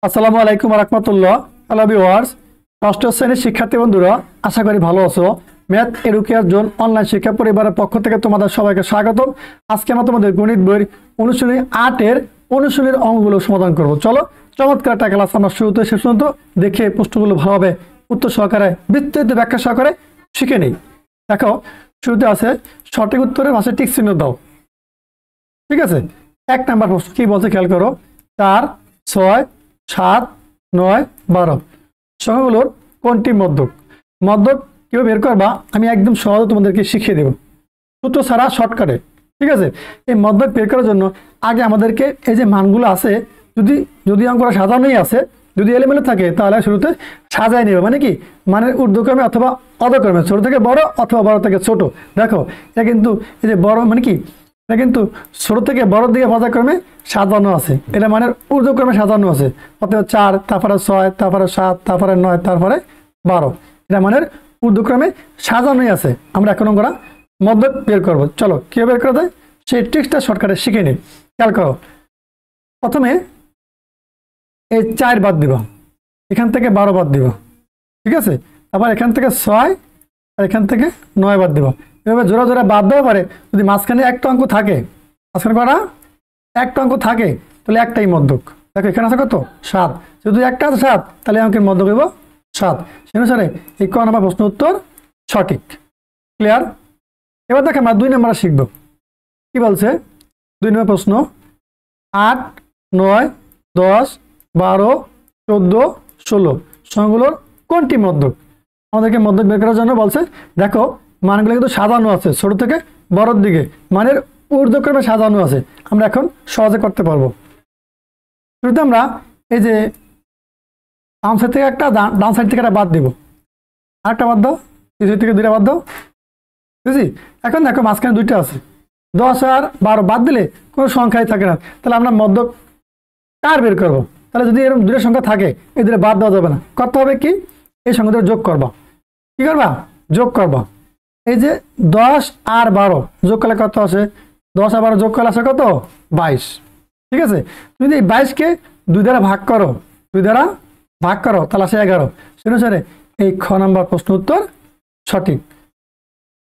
আসসালামু আলাইকুম রাহমাতুল্লাহ। হ্যালো ভিউয়ার্স, ষষ্ঠ শ্রেণীর শিক্ষার্থী বন্ধুরা, আশা করি ভালো আছো। ম্যাথ এডুকেয়ার জোন অনলাইন শিক্ষা পরিবারের পক্ষ থেকে তোমাদের সবাইকে স্বাগতম। আজকে আমরা তোমাদের গণিত বইয়ের অনুশীলনী 8 এর অনুশীলনীর অঙ্কগুলো সমাধান করব। চলো, চমৎকার একটা ক্লাস আমরা শুরুতে শেষ পর্যন্ত দেখে প্রশ্নগুলো ভালোভাবে উত্তর সহকারে বিস্তারিত ব্যাখ্যা সহকারে শিখে নেই। দেখো, শুরুতে আছে সঠিক উত্তরের পাশে টিক চিহ্ন দাও। ঠিক আছে, 1 নাম্বার প্রশ্ন কি বলছে খেয়াল করো। 4, 6, 7, 9, 12 সংখ্যাগুলোর কোনটি মধ্যক? মধ্যক কেউ বের করবা আমি একদম সহজে তোমাদেরকে শিখিয়ে দেব, সূত্র ছাড়া শর্টকাটে। ঠিক আছে, এই মধ্যক বের করার জন্য আগে আমাদেরকে এই যে মানগুলো আছে, যদি অঙ্কটা সাজানোই আছে, যদি এলোমেলো থাকে তাহলে শুরুতে সাজাই নেবে। মানে কি, মানের ঊর্ধ্বক্রমে অথবা অধক্রমে, ছোট থেকে বড় অথবা বড় থেকে ছোট। দেখো, এটা কিন্তু এই যে বড় মানে কি, এটা কিন্তু ছোট থেকে বড় দিকে পর্যায়ক্রমে সাজানো আছে, এটা মানে ঊর্ধ্বক্রমে সাজানো আছে। অর্থাৎ 4, তারপরে 6, তারপরে 7, তারপরে 9, তারপরে 12, এটা মানে ঊর্ধ্বক্রমে সাজানোই আছে। আমরা এখন আমরা মধ্যক বের করবো। চলো, কে বের করা যায় সেই ট্রিক্সটা শর্টকাটে শিখে নিই। খেয়াল করো, প্রথমে এই 4 বাদ দিব, এখান থেকে 12 বাদ দিব। ঠিক আছে, আবার এখান থেকে 6 আর এখান থেকে 9 বাদ দিব। এভাবে জোড়া জোড়া বাদ দেওয়া পারে। যদি মাঝখানে একটা অঙ্ক থাকে, মাঝখানে কটা একটা অঙ্ক থাকে, তাহলে একটাই মধ্যক। দেখো এখানে আছে কত 7, যদি একটা আছে 7, তাহলে অঙ্কের মধ্যক হইব 7। সে অনুসারে এই ক নাম্বার প্রশ্ন উত্তর সঠিক। ক্লিয়ার? এবার দেখো আমরা 2 নাম্বার শিখব। কি বলছে 2 নম্বর প্রশ্ন, 8, 9, 10, 12, 14, 16 সংখ্যাগুলোর কোনটি মধ্যক? আমাদেরকে মধ্যক বের করার জন্য বলছে। দেখো, মানগুলো কিন্তু সাজানো আছে ছোট থেকে বড়র দিকে, মানের ঊর্ধ্বক্রমে সাজানো আছে। আমরা এখন সহজে করতে পারবো। শুরুতে আমরা এই যে বাম সাইড থেকে একটা, ডান সাইড থেকে একটা বাদ দিব, আরেকটা বাদ দাও, এই সাইড থেকে 2টা বাদ দাও। বুঝছি? এখন দেখো মাঝখানে 2টা আছে, 10 আর 12 বাদ দিলে কোনো সংখ্যাই থাকে না। তাহলে আমরা মধ্যক কার বের করবো? তাহলে যদি এরকম 2টা সংখ্যা থাকে, এই 2টা বাদ দেওয়া যাবে না। করতে হবে কি, এই সংখ্যাটা যোগ করবা। কি করবা? যোগ করবা। এই যে 10 আর 12 যোগ করলে কত আছে? 10 আর 12 যোগ করলে আছে কত? 22। ঠিক আছে, তুমি যদি এই 22কে 2 দ্বারা ভাগ করো, 2 দ্বারা ভাগ করো, তাহলে আসে 11। সে অনুসারে এই খ নাম্বার প্রশ্ন উত্তর সঠিক।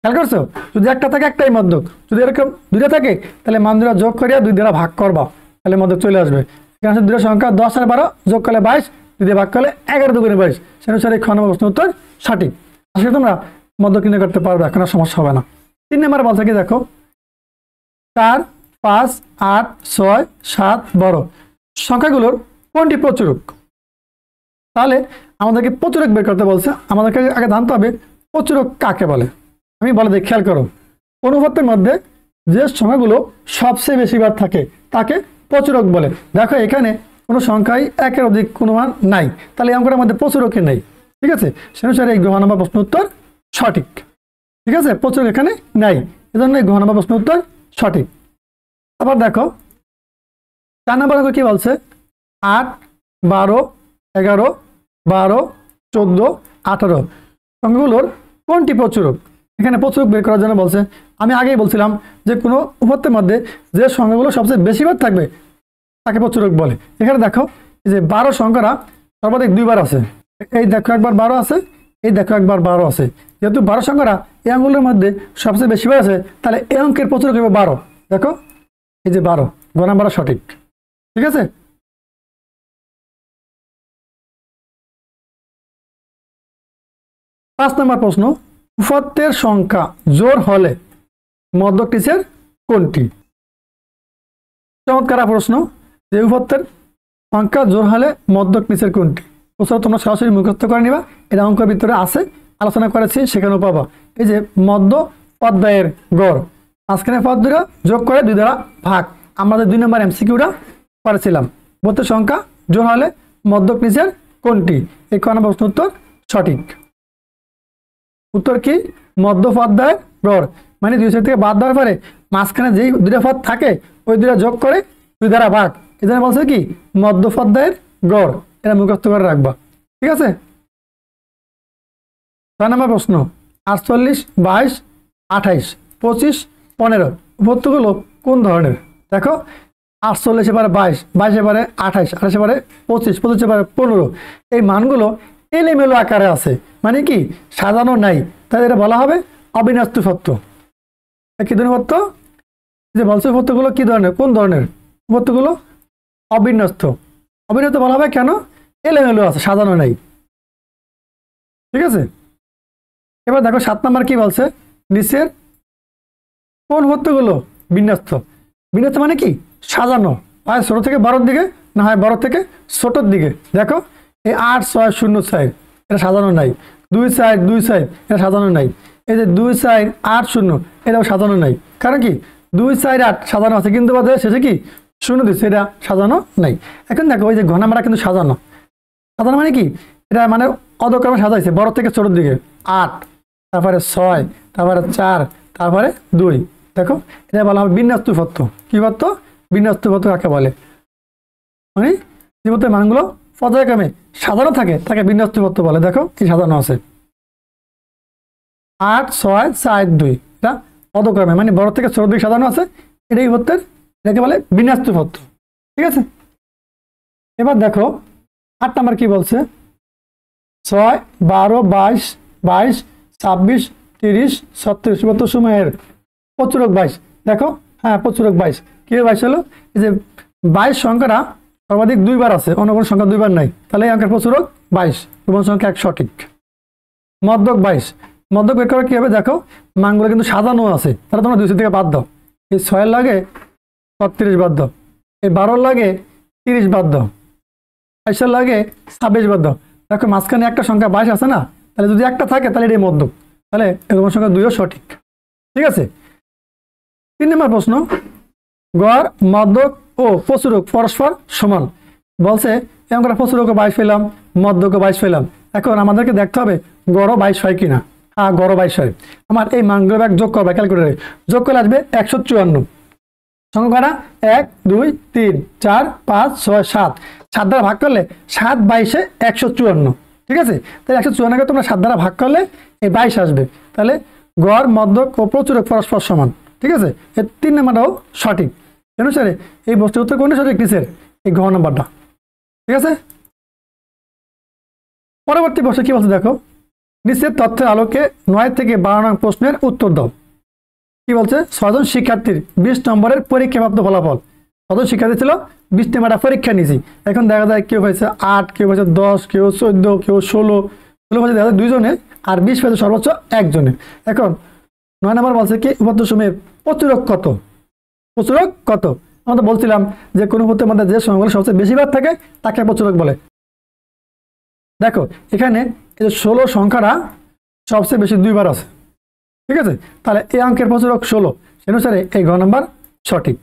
খেয়াল করছো, যদি একটা থাকে একটাই মধ্যক, যদি এরকম 2টা থাকে তাহলে মান 2টা যোগ করিয়া 2 দ্বারা ভাগ করবা, তাহলে মধ্যক চলে আসবে। এখানে আছে 2টা সংখ্যা 10 আর 12 যোগ করলে 22, 2 দিয়ে ভাগ করলে 11 দুগুণে 22। সে অনুসারে খ নম্বর প্রশ্ন উত্তর সঠিক। আসলে তোমরা মধ্যক নির্ণয় করতে পারবে, এখন আর সমস্যা হবে না। 3 নম্বর বলছে কি, দেখো 4, 5, 8, 6, 7, 12 সংখ্যাগুলোর কোনটি প্রচুরক? তাহলে আমাদেরকে প্রচুরক বের করতে বলছে। আমাদেরকে আগে জানতে হবে প্রচুরক কাকে বলে। আমি বলে দিই, খেয়াল করো, অনুপাতের মধ্যে যে সংখ্যাগুলো সবচেয়ে বেশি বার থাকে তাকে প্রচুরক বলে। দেখো এখানে কোনো সংখ্যাই 1-এর অধিক কোনো মান নাই, তাহলে এই অঙ্কটার মধ্যে প্রচুরকে নেই। ঠিক আছে, সে অনুসারে এই গ্রহ নম্বর প্রশ্ন উত্তর সঠিক। ঠিক আছে, প্রচুরক এখানে নাই, এজন্য এই গ্রহ নম্বর প্রশ্ন উত্তর সঠিক। আবার দেখো 4 নম্বর অঙ্ক কি বলছে, 8, 12, 11, 12, 14, 18 সংখ্যাগুলোর কোনটি প্রচুরক? এখানে প্রচুরক বের করার জন্য বলছে। আমি আগেই বলছিলাম যে কোনো উপাত্তের মধ্যে যে সংখ্যাগুলো সবচেয়ে বেশিবার থাকবে তাকে প্রচুরক বলে। এখানে দেখো এই যে 12 সংখ্যাটা সর্বাধিক 2 বার আছে, এই দেখো একবার 12 আছে, এই দেখো একবার 12 আছে। যেহেতু 12 সংখ্যাটা এই অঙ্কগুলোর মধ্যে সবচেয়ে বেশিবার আছে, তাহলে এই অঙ্কের প্রচুরক হবে 12। দেখো এই যে 12, গ নাম্বার সঠিক। ঠিক আছে, 5 নম্বর প্রশ্ন, উপাত্তের সংখ্যা জোড় হলে মধ্যক নিচের কোনটি? চমৎকার প্রশ্ন, যে উপাত্তের সংখ্যা জোড় হলে মধ্যক নিচের কোনটি? প্রশ্ন তোমরা সরাসরি মুখস্থ করে নিবা, এটা অঙ্কের ভিতরে আছে, আলোচনা করেছি, সেখানেও পাবা। এই যে মধ্য পদ্মায়ের গড়, মাঝখানে পদ 2 যোগ করে 2 দ্বারা ভাগ। আমাদের 2 নম্বর এমসিকিউটা করেছিলাম, উপাত্তের সংখ্যা জোড় হলে মধ্যক নিচের কোনটি? এই ক নম্বর প্রশ্ন উত্তর সঠিক। উত্তর কি? মধ্য পদ্মায়ের গড়, মানে 2 সাইড থেকে বাদ দেওয়ার পরে মাঝখানে যেই 2টা পদ থাকে ওই 2টা যোগ করে 2 দ্বারা ভাগ। এই জন্য বলছে কি মধ্য পদ্মায়ের গড়, এটা মুখস্থ করে রাখবা। ঠিক আছে, 6 নম্বর প্রশ্ন, 48, 22, 28, 25, 15 উপাত্তগুলো কোন ধরনের? দেখো 48 এবারে 22, 22 এবারে 28, 28 এবারে 25, 25 এবারে 15। এই মানগুলো এলোমেলো আকারে আছে, মানে কি সাজানো নাই, তাই এটা বলা হবে অবিন্যস্ত পত্র। কি ধরনের পত্র? যে বলছে পত্রগুলো কি ধরনের, কোন ধরনের পত্রগুলো? অবিন্যস্ত। অবিন্যস্ত বলা হবে কেন? এলোমেলো আছে, সাজানো নাই। ঠিক আছে, এবার দেখো 7 নম্বর কি বলছে, নিচের কোন পত্রগুলো বিন্যস্ত? বিন্যস্ত মানে কি সাজানো, হয় ছোট থেকে বড়র দিকে, না হয় বড় থেকে ছোটর দিকে। দেখো এই 8 6 0 6 এটা সাজানো নাই, 2 4 2 6 এটা সাজানো নাই, এই যে 2 4 8 0 এটাও সাজানো নাই। কারণ কি 2 4 8 সাজানো আছে, কিন্তু বাদে শেষে কি 0 দিচ্ছে, এটা সাজানো নাই। এখন দেখো ওই যে ঘ নাম্বারটা কিন্তু সাজানো। সাজানো মানে কি এটা মানে অধক্রমে সাজাইছে বড় থেকে ছোটর দিকে। 8, তারপরে 6, তারপরে 4, তারপরে 2। দেখো এটা বলা হবে বিন্যস্ত পত্র। কি পত্র? বিন্যস্ত পত্র কাকে বলে? মানে যে পত্রের মানগুলো পর্যায়ক্রমে সাজানো থাকে তাকে বিন্যস্ত পত্র বলে। দেখো কি সাজানো আছে 8 6 4 2, এটা পদক্রমে মানে বড় থেকে ছোট দিকে সাজানো আছে, এটাই পত্রের, এটাকে বলে বিন্যস্ত পত্র। ঠিক আছে, এবার দেখো 8 নাম্বার কি বলছে, 6 12 22 22 26 30 36 পত্র সময়ের প্রচুরক 22। দেখো হ্যাঁ প্রচুরক 22। কি 22 হলো? এই যে 22 সংখ্যাটা সর্বাধিক 2 বার আছে, অন্য কোনো সংখ্যা 2 বার নাই, তাহলে এই অঙ্কের প্রচুরক 22, প্রবণ সংখ্যা 1 সঠিক। মধ্যক 22, মধ্যক বের করা কি হবে? দেখো মানগুলো কিন্তু সাজানো আছে, তাহলে তোমরা 200 থেকে বাদ দাও। এই 6 লাগে 36 বাদ দাও, এই 12 লাগে 30 বাদ দাও, 22 লাগে 26 বাদ দাও। দেখো মাঝখানে একটা সংখ্যা 22 আছে না, তাহলে যদি একটা থাকে তাহলে এটাই মধ্যক, তাহলে প্রবণ সংখ্যা 2ও সঠিক। ঠিক আছে, 3 নম্বর প্রশ্ন, গড় মধ্যক ও প্রচুরক পরস্পর সমান। বলছে আমরা প্রচুরকও 22 পেলাম, মধ্যকও 22 পেলাম, এখন আমাদেরকে দেখতে হবে গড়ও 22 হয় কিনা। হ্যাঁ গড়ও 22 হয়। আমার এই মানগুলো যোগ করবে ক্যালকুলেটরে, যোগ করে আসবে 154। সংখ্যাটা 1 2 3 4 5 6 7, 7 দ্বারা ভাগ করলে 7 22 154। ঠিক আছে, তাহলে 154কে তোমরা 7 দ্বারা ভাগ করলে এই 22 আসবে, তাহলে গড় মধ্যক ও প্রচুরক পরস্পর সমান। ঠিক আছে, এর 3 নাম্বারটাও সঠিক। অনুসারে এই বস্তুর উত্তর কোনটা সঠিক? নিচের এই ঘ নাম্বারটা। ঠিক আছে, পরবর্তী প্রশ্ন কি বলছে দেখো, নিচের তথ্যের আলোকে 9 থেকে 12 নং প্রশ্নের উত্তর দাও। কি বলছে? 6 জন শিক্ষার্থীর 20 নম্বরের পরীক্ষাপ্রাপ্ত ফলাফল। 6 জন শিক্ষার্থী ছিল, 20 নম্বরটা পরীক্ষা নিয়েছি। এখন দেখা যায় কেউ হয়েছে 8, কেউ হয়েছে 10, কেউ 14, কেউ 16 হয়েছে দেখা যায় 2 জনে, আর 20 হয়েছে সর্বোচ্চ 1 জনে। এখন 9 নম্বর বলছে কি উপাত্ত সময়ের প্রচুরক কত? প্রচুরক কত? আমরা তো বলছিলাম যে কোনো পথের মধ্যে যে সংখ্যাগুলো সবচেয়ে বেশিবার থাকে তাকে প্রচুরক বলে। দেখো এখানে এই যে 16 সংখ্যাটা সবচেয়ে বেশি 2 বার আছে। ঠিক আছে, তাহলে এই অঙ্কের প্রচুরক 16, সে অনুসারে এই ঘ নাম্বার সঠিক।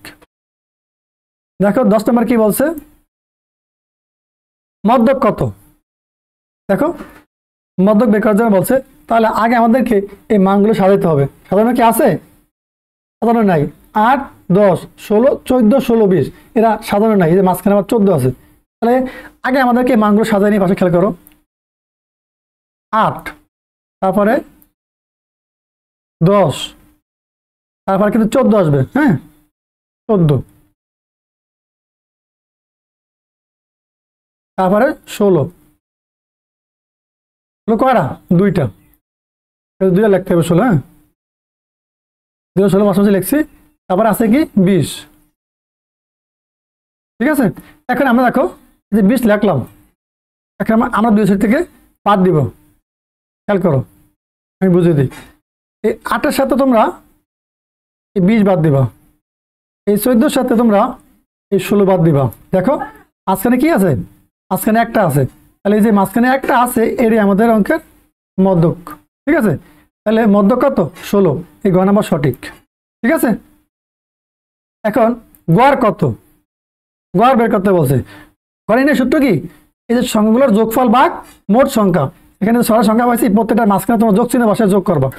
দেখো 10 নম্বর কি বলছে, মধ্যক কত? দেখো মধ্যক বের করার জন্য বলছে, তাহলে আগে আমাদেরকে এই মানগুলো সাজাতে হবে। সাজানো কি আছে? সাজানো নাই। 8 10 16 14 16 20 এরা সাজানো নাই, এই যে মাঝখানে আবার 14 আছে। তাহলে আগে আমাদেরকে মানগুলো সাজাই নিয়ে পাশে খেয়াল করো। 8, তারপরে 10, তারপরে কিন্তু 14 আসবে। হ্যাঁ 14, তারপরে 16 কয়টা? 2টা, 2টা লিখতে হবে 16। হ্যাঁ 2 16 মাঝামাঝি লিখছি, তারপরে আছে কি 20। ঠিক আছে, এখন আমরা দেখো যে 20 লিখলাম, এখন আমরা 2 থেকে বাদ দিব। খেয়াল করো আমি বুঝিয়ে দিই। এই 8-এর সাথে তোমরা এই 20 বাদ দিবা, এই 14-এর সাথে তোমরা এই 16 বাদ দিবা। দেখো মাঝখানে কি আছে? মাঝখানে একটা আছে, তাহলে এই যে মাঝখানে একটা আছে এরই আমাদের অঙ্কের মধ্যক। ঠিক আছে, তাহলে মধ্যক কত? 16, এই ঘ নাম্বার সঠিক। ঠিক আছে, এখন গড় কত? গড় বের করতে বলছে। গড়ের নিয়ে সূত্র কি? এই যে সংখ্যাগুলোর যোগফল ভাগ মোট সংখ্যা। এখানে যে 6টা সংখ্যা পাইছি, প্রত্যেকটার মাঝখানে তোমার যোগ চিহ্ন বসে যোগ করবা,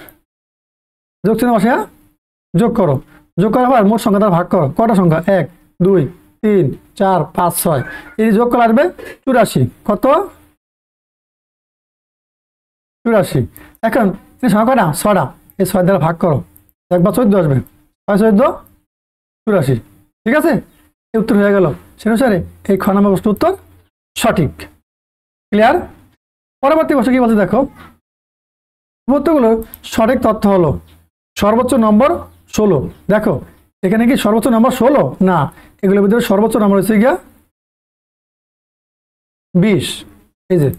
যোগ চিহ্ন বসে যোগ করো, যোগ করার পর মোট সংখ্যা দ্বারা ভাগ করো। কটা সংখ্যা? 1 2 3 4 5 6, এই যোগ করে আসবে 84। কত? 84। এখন এই সংখ্যাটা 6টা, এই 6 দ্বারা ভাগ করো, একবার 14 আসবে, 6 14 84। ঠিক আছে, এই উত্তর হয়ে গেল। সে অনুসারে এই খ নম্বর প্রশ্ন উত্তর সঠিক। ক্লিয়ার? পরবর্তী প্রশ্ন কি বলছে দেখো, উত্তরগুলোর সঠিক তথ্য হলো সর্বোচ্চ নম্বর 16। দেখো এখানে কি সর্বোচ্চ নম্বর 16? না, এগুলোর ভিতরে সর্বোচ্চ নম্বর হচ্ছে গিয়া 20। এই যে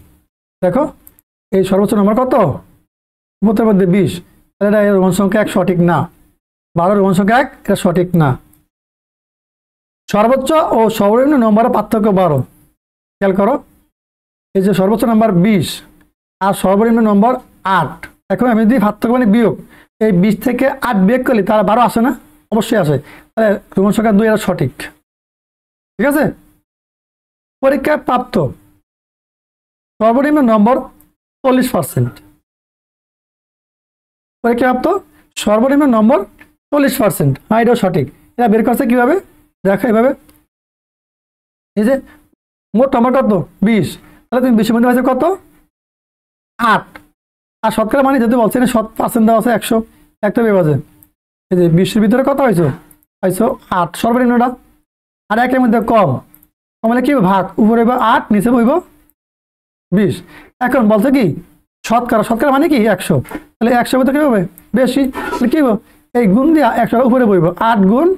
দেখো এই সর্বোচ্চ নম্বর কত? উত্তরের মধ্যে 20। তাহলে এটা রোমান সংখ্যা 1 সঠিক না। 12 রোমান সংখ্যা 1 এটা সঠিক না। সর্বোচ্চ ও সর্বনিম্ন নম্বরের পার্থক্য 12। খেয়াল করো, এই যে সর্বোচ্চ নম্বর 20 আর সর্বনিম্ন নম্বর 8। এখন আমি যদি পার্থক্য মানে বিয়োগ, এই 20 থেকে 8 বিয়োগ করলে তারা 12 আসে না? অবশ্যই আসে। তাহলে রোমান সংখ্যা 2 এটা সঠিক। ঠিক আছে? পরীক্ষায় প্রাপ্ত সর্বনিম্ন নম্বর 40%। পরীক্ষায় প্রাপ্ত সর্বনিম্ন নম্বর 40%। হ্যাঁ, এটাও সঠিক। এটা বের করছে কিভাবে? দেখো এভাবে, এই যে মোট নম্বর কত? 20। তাহলে তুমি 20 মধ্যে পাইছো কত? 8। আর শতকরা মানে যেহেতু বলছে না 100% দেওয়া আছে 100, একটা বিভাজে এই যে 20-এর ভিতরে কত হয়েছে? পাইছো 8 সর্বনিম্নটা। আর একের মধ্যে কম কমলে কি ভাগ, উপরে হইব 8, নিচে হইব 20। এখন বলছে কি শতকরা, শতকরা মানে কি 100। তাহলে 100 মধ্যে কি হবে? বেশি। তাহলে কি হবে? এই গুণ দিয়ে 100 উপরে বইব, 8 গুণ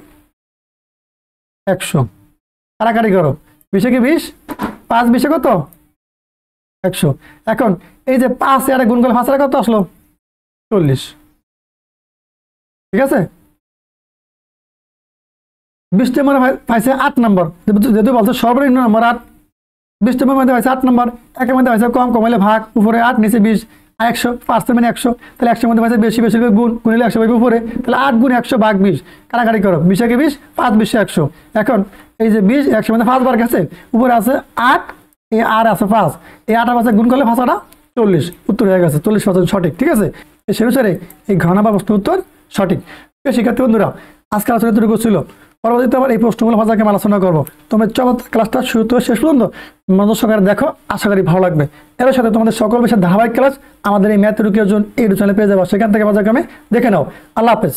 100। কারাকারি করো, 20-এ কি 20, 5 20-এ কত? 100। এখন এই যে 5 এর গুণ করলে 5 এর কত আসলো? 40। ঠিক আছে? 20 নম্বরে পাইছে 8 নম্বর, যেহেতু বলছে সর্বনিম্ন নম্বর 8। 20 নম্বরের মধ্যে পাইছে 8 নম্বর, একের মধ্যে পাইছে কম, কমাইলে ভাগ, উপরে 8 নিচে 20 আর 100% মানে 100। তাহলে 100 মধ্যে পাইছে বেশি, বেশি গুণ, গুণিলে 100 পাইবে উপরে। তাহলে 8 গুণ 100 ভাগ 20। কারাকারি করো, 20-এ 20, 5 20-এ 100। এখন এই যে 20 100 মধ্যে 5 বার গেছে, উপরে আছে 8, এই আর আছে 5, এই 8 আর 5 গুণ করলে 5 8 40। উত্তর হয়ে গেছে 40% সঠিক। ঠিক আছে? সে অনুসারে এই ঘ নম্বর প্রশ্ন উত্তর সঠিক। শিক্ষার্থী বন্ধুরা, আজকে আলোচনা এতটুকু ছিল। পরবর্তীতে আবার এই প্রশ্নগুলো ভাষাকে আমি আলোচনা করবো। তোমরা চমৎকার ক্লাসটা শুরু থেকে শেষ পর্যন্ত মনোযোগ সহকারে দেখো, আশা করি ভালো লাগবে। এর সাথে তোমাদের সকল বিষয়ের ধারাবাহিক ক্লাস আমাদের এই ম্যাথ এডুকেশন এই চ্যানেলে পেয়ে যাবো, সেখান থেকে ভাষাকে আমি দেখে নাও। আল্লাহ হাফেজ।